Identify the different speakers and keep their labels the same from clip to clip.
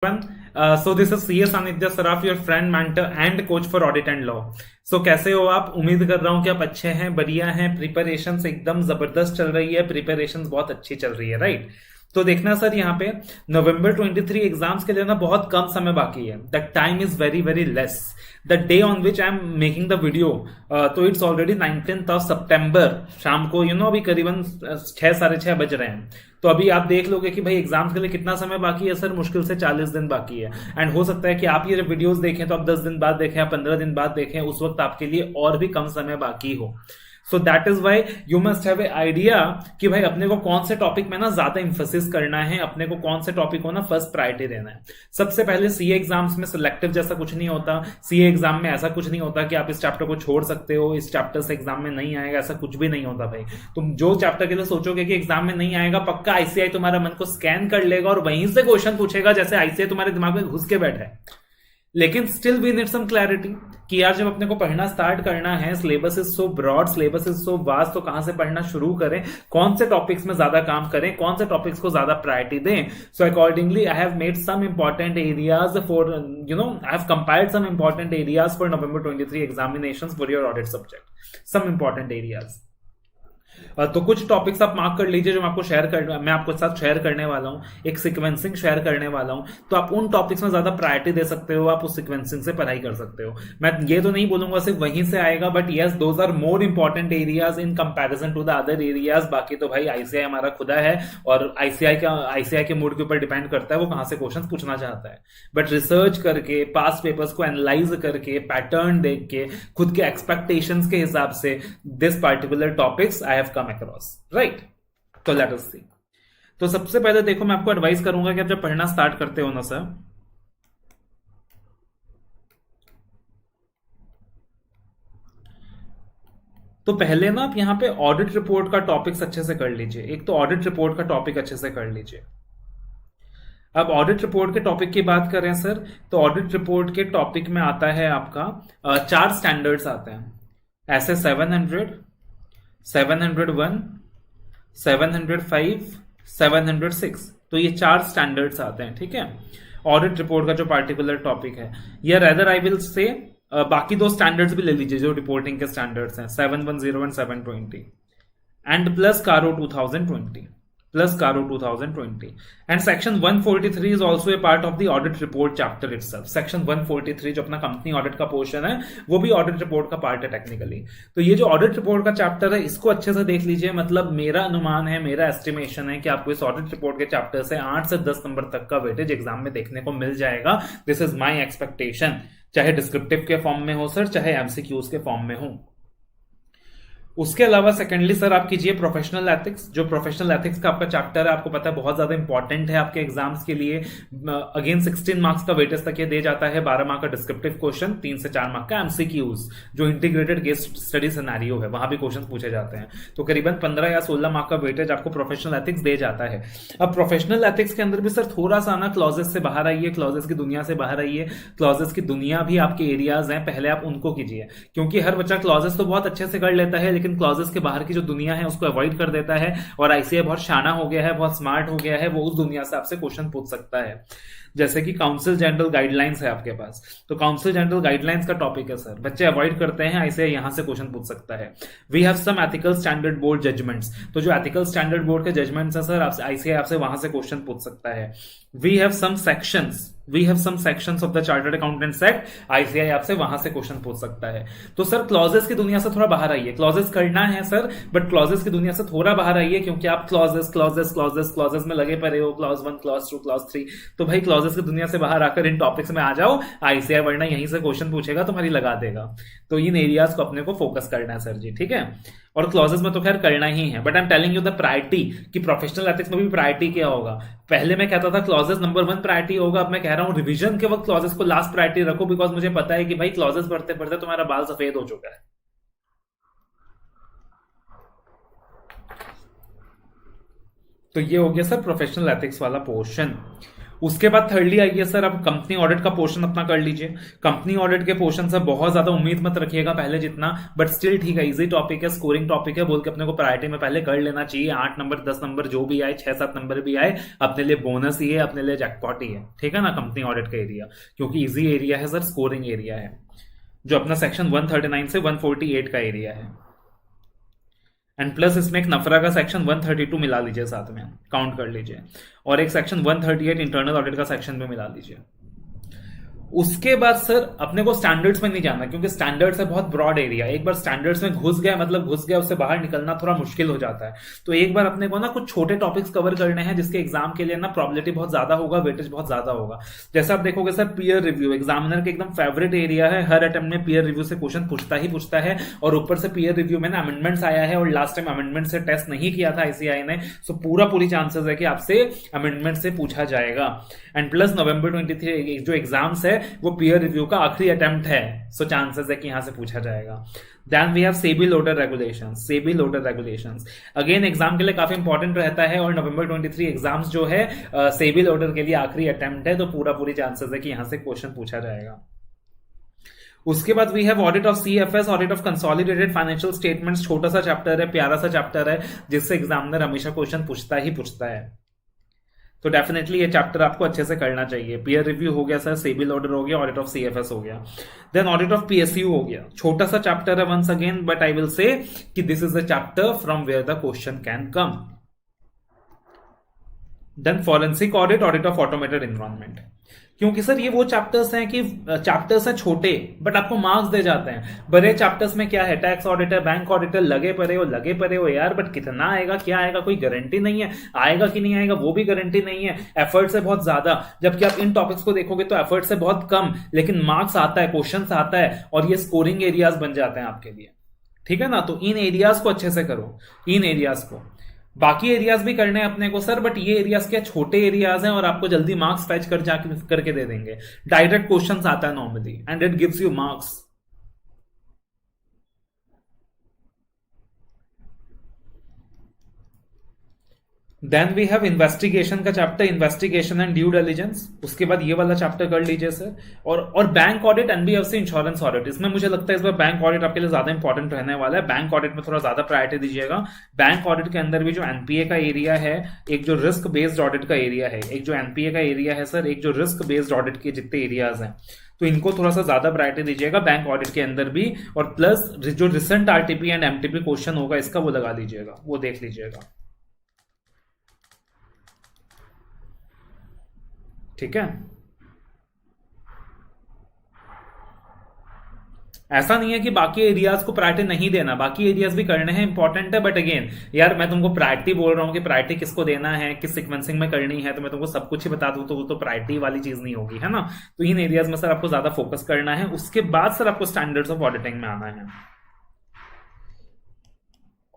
Speaker 1: So this is CS Sanidhya Saraf, your friend, mentor and coach for audit and law. So कैसे हो आप? उम्मीद कर रहा हूँ कि आप अच्छे हैं, बढ़िया हैं। प्रिपरेशन एकदम जबरदस्त चल रही है, प्रिपरेशन बहुत अच्छी चल रही है, राइट? तो देखना सर, यहाँ पे नवंबर 23 एग्जाम्स के लिए ना बहुत कम समय बाकी है। The time is very very less. The day on which I am making the video, तो इट्स ऑलरेडी 19th ऑफ सितंबर शाम को, अभी करीबन 6 साढ़े 6 बज रहे हैं। तो अभी आप देख लोगे कि भाई एग्जाम्स के लिए कितना समय बाकी है सर? मुश्किल से 40 दिन बाकी है। एंड हो सकता है कि आप ये जब वीडियोस देखें तो आप 10 दिन बाद देखें या 15 दिन बाद देखें, उस वक्त आपके लिए और भी कम समय बाकी हो। So that is why you must have a idea कि भाई अपने को कौन से टॉपिक में ना ज्यादा इंफोसिस करना है, अपने को कौन से टॉपिक को ना फर्स्ट प्रायोरिटी देना है। सबसे पहले सीए एग्जाम्स में सिलेक्टिव जैसा कुछ नहीं होता। सीए एग्जाम में ऐसा कुछ नहीं होता कि आप इस चैप्टर को छोड़ सकते हो, इस चैप्टर से एग्जाम में नहीं आएगा, ऐसा कुछ भी नहीं होता भाई। तुम जो चैप्टर के लिए सोचोगे कि एग्जाम में नहीं आएगा, पक्का आईसीआई तुम्हारा मन को स्कैन कर लेगा और वहीं से क्वेश्चन पूछेगा, जैसे आईसीआई तुम्हारे दिमाग में घुस के बैठा है। लेकिन still we need some clarity कि यार जब अपने को पढ़ना स्टार्ट करना है, syllabus is so broad, syllabus is so vast, तो कहां से पढ़ना शुरू करें, कौन से टॉपिक्स में ज्यादा काम करें, कौन से टॉपिक्स को ज्यादा प्रायोरिटी दें। So accordingly I have made some important areas for I have compiled some important areas for November 23 examinations for your audit subject, some important areas. तो कुछ टॉपिक्स आप मार्क कर लीजिए जो मैं आपको साथ शेयर करने वाला हूं, एक सीक्वेंसिंग शेयर करने वाला हूं। तो आप उन टॉपिक्स में ज्यादा प्रायोरिटी दे सकते हो, आप उस सीक्वेंसिंग से पढ़ाई कर सकते हो। मैं ये तो नहीं बोलूंगा सिर्फ वहीं से आएगा, but yes those are more important areas in comparison to the other areas. बाकी तो भाई आईसीआई हमारा खुदा है और आईसीआई के मूड के ऊपर डिपेंड करता है वो कहां से क्वेश्चन पूछना चाहता है। बट रिसर्च करके, पास्ट पेपर्स को एनालाइज करके, पैटर्न देख के, खुद के एक्सपेक्टेशंस के हिसाब से this particular topics I have come across, right? तो लेट अस सी। तो सबसे पहले देखो, मैं आपको एडवाइस करूंगा कि आप जब पढ़ना स्टार्ट करते हो ना सर, तो पहले ना आप यहां पे ऑडिट रिपोर्ट का टॉपिक्स अच्छे से कर लीजिए। एक तो ऑडिट रिपोर्ट का टॉपिक अच्छे से कर लीजिए। अब ऑडिट रिपोर्ट के टॉपिक की बात करें सर, तो ऑडिट रिपोर्ट के टॉपिक में आता है आपका 4 स्टैंडर्ड्स आते हैं, ऐसे 700, 701, 705, 706। तो ये 4 स्टैंडर्ड्स आते हैं, ठीक है, ऑडिट रिपोर्ट का जो पार्टिकुलर टॉपिक है। या रेदर आई विल से बाकी 2 स्टैंडर्ड्स भी ले लीजिए जो रिपोर्टिंग के स्टैंडर्ड्स हैं, 710 एंड 720 एंड प्लस कारो 2020, plus Caro 2020, and section 143 is also a part of the audit report chapter itself. section 143 जो अपना कंपनी ऑडिट का पोर्शन है, वो भी ऑडिट रिपोर्ट का पार्ट है टेक्निकली। तो ये जो ऑडिट रिपोर्ट का चैप्टर है, इसको अच्छे से देख लीजिए। मतलब मेरा अनुमान है, मेरा एस्टिमेशन है कि आपको इस ऑडिट रिपोर्ट के चैप्टर से 8 से 10 नंबर तक का वेटेज एग्जाम में देखने को मिल जाएगा। दिस इज माई एक्सपेक्टेशन, चाहे डिस्क्रिप्टिव के फॉर्म में हो सर, चाहे एमसीक्यूज के फॉर्म में हो। उसके अलावा सेकेंडली सर आप कीजिए प्रोफेशनल एथिक्स। जो प्रोफेशनल एथिक्स का आपका चैप्टर है, आपको पता है बहुत ज्यादा इंपॉर्टेंट है आपके एग्जाम्स के लिए। अगेन 16 मार्क्स का वेटेज तक ये दे जाता है, 12 मार्क का डिस्क्रिप्टिव क्वेश्चन, 3 से 4 मार्क का एमसीक्यूज, जो इंटीग्रेटेड केस स्टडी सिनेरियो है, वहां भी क्वेश्चन पूछे जाते हैं। तो करीबन 15 या 16 मार्क का वेटेज आपको प्रोफेशनल एथिक्स दे जाता है। अब प्रोफेशनल एथिक्स के अंदर भी सर थोड़ा सा ना क्लॉजेस से बाहर आइए, क्लॉजेस की दुनिया से बाहर आइए। क्लॉजेस की दुनिया भी आपके एरियाज हैं, पहले आप उनको कीजिए, क्योंकि हर बच्चा क्लॉजेस तो बहुत अच्छे से कर लेता है, लेकिन क्लॉजेस के बाहर की जो दुनिया है उसको अवॉइड कर देता है। और आईसीआई बहुत शाना हो गया है, बहुत स्मार्ट हो गया है, वो उस दुनिया से आपसे क्वेश्चन पूछ सकता है। जैसे कि काउंसिल जनरल गाइडलाइंस है आपके पास, तो काउंसिल जनरल गाइडलाइंस का टॉपिक है सर, बच्चे अवॉइड करते हैं, आईसीआई यहां से क्वेश्चन पूछ सकता है। We have some ethical standard board judgments, तो जो एथिकल स्टैंडर्ड बोर्ड के जजमेंट्स है सर, आईसीआई आपसे वहां से क्वेश्चन पूछ सकता है। We have some sections of the chartered accountants act, ICI आपसे वहां से क्वेश्चन पूछ सकता है। तो सर क्लॉजेस की दुनिया से थोड़ा बाहर आइए। क्लॉजेस करना है सर, बट क्लॉजेस की दुनिया से थोड़ा बाहर आइए, क्योंकि आप क्लॉजेस में लगे पड़े हो, क्लॉज 1, क्लॉज 2, क्लॉज 3। तो भाई क्लॉजेस की दुनिया से बाहर आकर इन टॉपिक्स में आ जाओ, आईसीआई वरना यहीं से क्वेश्चन पूछेगा, तुम्हारी लगा देगा। तो इन एरियाज को अपने को फोकस करना है सर जी, ठीक है। और क्लॉजेस में तो खैर करना ही है, but I am telling you the priority कि प्रोफेशनल एथिक्स में भी प्रायोरिटी क्या होगा। पहले मैं कहता था क्लॉजेस नंबर 1 प्रायोरिटी होगा, अब मैं कह रहा हूं रिवीजन के वक्त क्लॉजेस को लास्ट प्रायोरिटी रखो, बिकॉज मुझे पता है कि भाई क्लॉजेस पढ़ते पढ़ते तुम्हारा बाल सफेद हो चुका है। तो ये हो गया सर प्रोफेशनल एथिक्स वाला पोर्शन। उसके बाद थर्डली आइए सर, अब कंपनी ऑडिट का पोर्शन अपना कर लीजिए। कंपनी ऑडिट के पोर्शन से बहुत ज्यादा उम्मीद मत रखिएगा पहले जितना, बट स्टिल ठीक है, इजी टॉपिक है, स्कोरिंग टॉपिक है, बोल के अपने को प्रायोरिटी में पहले कर लेना चाहिए। 8 नंबर 10 नंबर जो भी आए, 6-7 नंबर भी आए, अपने लिए बोनस ही है, अपने लिए जैकपॉट ही है, ठीक है ना, कंपनी ऑडिट का एरिया, क्योंकि इजी एरिया है सर, स्कोरिंग एरिया है, जो अपना सेक्शन 139 से 148 का एरिया है। एंड प्लस इसमें एक नफरा का सेक्शन 132 मिला लीजिए, साथ में काउंट कर लीजिए, और एक सेक्शन 138 इंटरनल ऑडिट का सेक्शन भी मिला लीजिए। उसके बाद सर अपने को स्टैंडर्ड्स में नहीं जाना, क्योंकि स्टैंडर्ड्स है बहुत ब्रॉड एरिया, एक बार स्टैंडर्ड्स में घुस गया मतलब घुस गया, उससे बाहर निकलना थोड़ा मुश्किल हो जाता है। तो एक बार अपने को ना कुछ छोटे टॉपिक्स कवर करने हैं जिसके एग्जाम के लिए ना प्रोबेबिलिटी बहुत ज्यादा होगा, वेटेज बहुत ज्यादा होगा। जैसे आप देखोगे सर, पीयर रिव्यू एग्जामिनर के एकदम फेवरेट एरिया है, हर अटेम्प्ट में पीयर रिव्यू से क्वेश्चन पूछता ही पूछता है, और ऊपर से पीयर रिव्यू में ना अमेंडमेंट्स आया है, और लास्ट टाइम अमेंडमेंट से टेस्ट नहीं किया था आईसीआई ने, सो पूरी चांसेस है कि आपसे अमेंडमेंट से पूछा जाएगा। एंड प्लस नवंबर 23 जो एग्जाम्स है वो पीयर रिव्यू का आखिरी अटेम्प्ट है, सो चांसेस है कि यहां से पूछा जाएगा। Then we have SEBI LODR regulations, SEBI LODR regulations again exam के लिए काफी इंपॉर्टेंट रहता है, और नवंबर 23 एग्जाम्स जो है सेबी लोडर के लिए आखिरी अटेम्प्ट है, तो पूरी चांसेस है कि यहां से क्वेश्चन पूछा जाएगा। उसके बाद we have audit of CFS, audit of consolidated financial statements, छोटा सा चैप्टर है, प्यारा सा चैप्टर है, जिससे एग्जामिनर हमेशा क्वेश्चन पूछता ही पूछता है। तो डेफिनेटली ये चैप्टर आपको अच्छे से करना चाहिए। पीयर रिव्यू हो गया सर, सेबी ऑर्डर हो गया, ऑडिट ऑफ सीएफएस हो गया, देन ऑडिट ऑफ पीएसयू हो गया। छोटा सा चैप्टर है once again, but I will say कि this is the chapter from where the question can come. Then forensic audit, audit of automated environment, क्योंकि sir ये वो चैप्टर्स हैं कि चैप्टर्स हैं छोटे बट आपको मार्क्स दे जाते हैं। बड़े चैप्टर्स में क्या है, टैक्स ऑडिटर, बैंक ऑडिटर, लगे पड़े हो यार, बट कितना आएगा क्या आएगा कोई गारंटी नहीं है, आएगा कि नहीं आएगा वो भी गारंटी नहीं है, एफर्ट्स है बहुत ज्यादा। जबकि आप इन टॉपिक्स को देखोगे तो एफर्ट्स है बहुत कम, लेकिन मार्क्स आता है, क्वेश्चन आता है, और ये स्कोरिंग एरियाज बन जाते हैं आपके लिए, ठीक है ना। तो इन एरियाज को अच्छे से करो, इन एरियाज को। बाकी एरियाज भी करने हैं अपने को सर, बट ये एरियाज क्या छोटे एरियाज हैं और आपको जल्दी मार्क्स फैच करके दे देंगे। डायरेक्ट क्वेश्चंस आता है normally and it gives you marks. Then we have investigation का chapter, investigation and due diligence. उसके बाद ये वाला चैप्टर कर लीजिए सर, और bank audit, NBFC insurance audit. इसमें मुझे लगता है इस बार बैंक ऑडिट आपके लिए ज्यादा इंपॉर्टेंट रहने वाला है। बैंक ऑडिट में थोड़ा ज्यादा प्रायोरिटी दीजिएगा। बैंक ऑडिट के अंदर भी जो एनपीए का एरिया है, एक जो रिस्क बेस्ड ऑडिट का एरिया है, एक जो एनपीए का एरिया है सर, एक जो रिस्क बेस्ड ऑडिट के जितने एरियाज हैं, तो इनको थोड़ा सा ज्यादा प्रायोरिटी दीजिएगा बैंक ऑडिट के अंदर भी। और प्लस जो recent RTP and MTP question होगा इसका वो लगा लीजिएगा, वो देख लीजिएगा, ठीक है। ऐसा नहीं है कि बाकी एरियाज को प्रायोरिटी नहीं देना, बाकी एरियाज भी करने हैं, इंपॉर्टेंट है, बट अगेन यार मैं तुमको प्रायोरिटी बोल रहा हूं कि प्रायोरिटी किसको देना है, किस सीक्वेंसिंग में करनी है, तो मैं तुमको सब कुछ ही बता दूं तो वो तो प्रायोरिटी वाली चीज नहीं होगी, है ना। तो इन एरियाज में सर आपको ज्यादा फोकस करना है। उसके बाद सर आपको स्टैंडर्ड्स ऑफ ऑडिटिंग में आना है।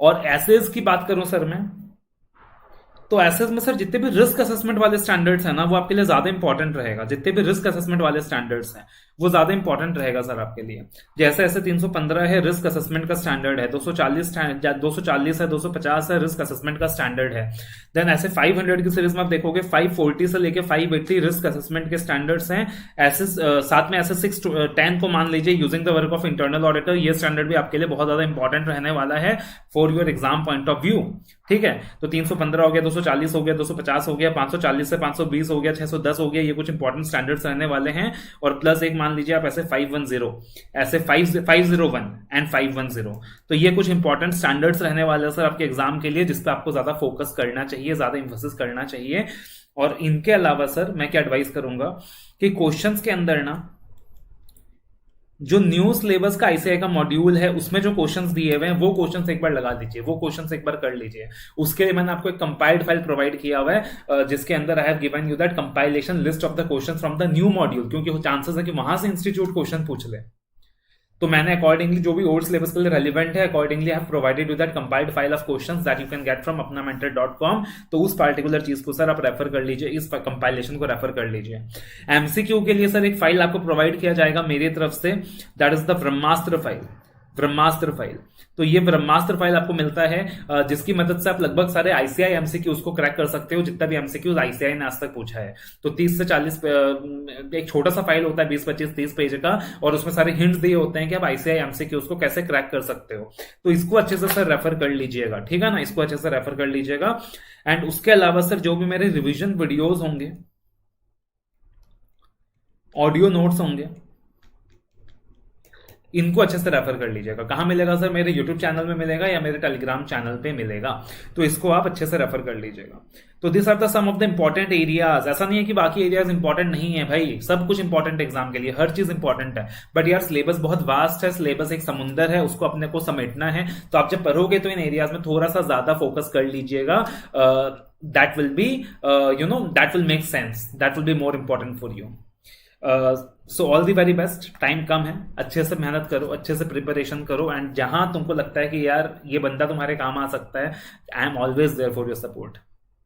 Speaker 1: और एसेज की बात करूं सर मैं, तो एसेज में सर जितने भी रिस्क असेसमेंट वाले स्टैंडर्ड्स हैं ना वो आपके लिए ज्यादा इंपॉर्टेंट रहेगा। जितने भी रिस्क असेसमेंट वाले स्टैंडर्ड्स हैं वो ज्यादा इंपॉर्टेंट रहेगा सर आपके लिए। जैसे ऐसे 315 है रिस्क असेसमेंट का स्टैंडर्ड है, 240 है, 250 है रिस्क असेसमेंट का स्टैंडर्ड है। देन ऐसे 500 की सीरीज में आप देखोगे 540 से लेके 580 रिस्क असेसमेंट के स्टैंडर्ड्स हैं। ऐसे साथ में ऐसे 610 को मान लीजिए using the work of internal auditor, ये स्टैंडर्ड भी आपके लिए बहुत ज्यादा इंपॉर्टेंट रहने वाला है for your exam point of view, ठीक है। तो 315 हो गया, 240 हो गया, 250 हो गया, 540 से 520 हो गया, 610 हो गया, ये कुछ इंपॉर्टेंट स्टैंडर्ड्स रहने वाले हैं। और प्लस एक मान लीजिए आप ऐसे 510, ऐसे 501 एंड 510, तो ये कुछ इंपॉर्टेंट स्टैंडर्ड्स रहने वाले हैं सर आपके एग्जाम के लिए, जिस पे आपको ज्यादा फोकस करना चाहिए, ज्यादा इंफोसिस करना चाहिए। और इनके अलावा सर मैं क्या एडवाइस करूंगा कि क्वेश्चंस के अंदर ना जो न्यू सिलेबस का आईसीआई का मॉड्यूल है उसमें जो क्वेश्चंस दिए हुए हैं वो क्वेश्चंस एक बार लगा लीजिए, वो क्वेश्चंस एक बार कर लीजिए। उसके लिए मैंने आपको एक कंपाइल्ड फाइल प्रोवाइड किया हुआ है जिसके अंदर I have given you that compilation list of the questions from the new module, क्योंकि चांसेस है कि वहां से इंस्टीट्यूट क्वेश्चन पूछ ले। तो मैंने अकॉर्डिंगली जो भी ओल्ड सिलेबस के लिए रेलिवेंट है accordingly I have provided you that compiled file of questions that you can get from apnamentor.com। तो उस पार्टिकुलर चीज को सर आप रेफर कर लीजिए, इस कंपाइलेशन को रेफर कर लीजिए। एमसीक्यू के लिए सर एक फाइल आपको प्रोवाइड किया जाएगा मेरी तरफ से, that is the Brahmastra file. Brahmastra file. तो ये ब्रह्मास्त्र फाइल आपको मिलता है, जिसकी मदद से आप लगभग सारे आईसीआई एमसीक्यूज को क्रैक कर सकते हो, जितना भी एमसीक्यूज आईसीआई ने आज तक पूछा है। तो 30 से 40 एक छोटा सा फाइल होता है, 20 25 30 पेज का, और उसमें सारे हिंट्स दिए होते हैं कि आप आईसीआई एमसीक्यूज को कैसे क्रैक कर सकते हो। तो इसको अच्छे से सर रेफर कर लीजिएगा, ठीक है ना, इसको अच्छे से रेफर कर लीजिएगा। एंड उसके अलावा सर जो भी मेरे रिविजन वीडियोज होंगे, ऑडियो नोट्स होंगे, इनको अच्छे से रेफर कर लीजिएगा। कहां मिलेगा सर? मेरे यूट्यूब चैनल में मिलेगा या मेरे टेलीग्राम चैनल पे मिलेगा, तो इसको आप अच्छे से रेफर कर लीजिएगा। तो this are the some of the important areas. ऐसा नहीं है कि बाकी एरियाज इंपॉर्टेंट नहीं है भाई, सब कुछ इंपॉर्टेंट एग्जाम के लिए, हर चीज इंपॉर्टेंट है। बट यार सिलेबस बहुत वास्ट है, सिलेबस एक समुंदर है, उसको अपने को समेटना है। तो आप जब पढ़ोगे तो इन एरियाज में थोड़ा सा ज्यादा फोकस कर लीजिएगा। That will be that will make sense, that will be more important for you. So all the very best. Time कम है, अच्छे से मेहनत करो, अच्छे से प्रिपरेशन करो, एंड जहां तुमको लगता है कि यार ये बंदा तुम्हारे काम आ सकता है, I am always there for your support.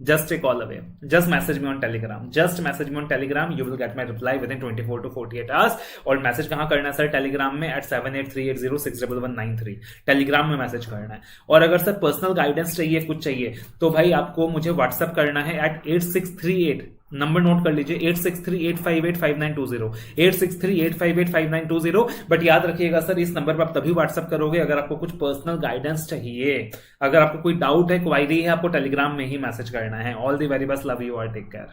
Speaker 1: Just a call away. Just message me on Telegram. Just message me on Telegram. You will get my reply within 24 to 48 hours. और मैसेज कहाँ करना है सर? टेलीग्राम में at 7838061193 Telegram में message करना है। और अगर सर पर्सनल गाइडेंस चाहिए, कुछ चाहिए, तो भाई आपको मुझे व्हाट्सएप करना है at 8638, नंबर नोट कर लीजिए, 8638585920, 8638585920। बट याद रखिएगा सर, इस नंबर पर आप तभी व्हाट्सएप करोगे अगर आपको कुछ पर्सनल गाइडेंस चाहिए। अगर आपको कोई डाउट है, क्वायरी है, आपको टेलीग्राम में ही मैसेज करना है। All the very best, love you और टेक केयर।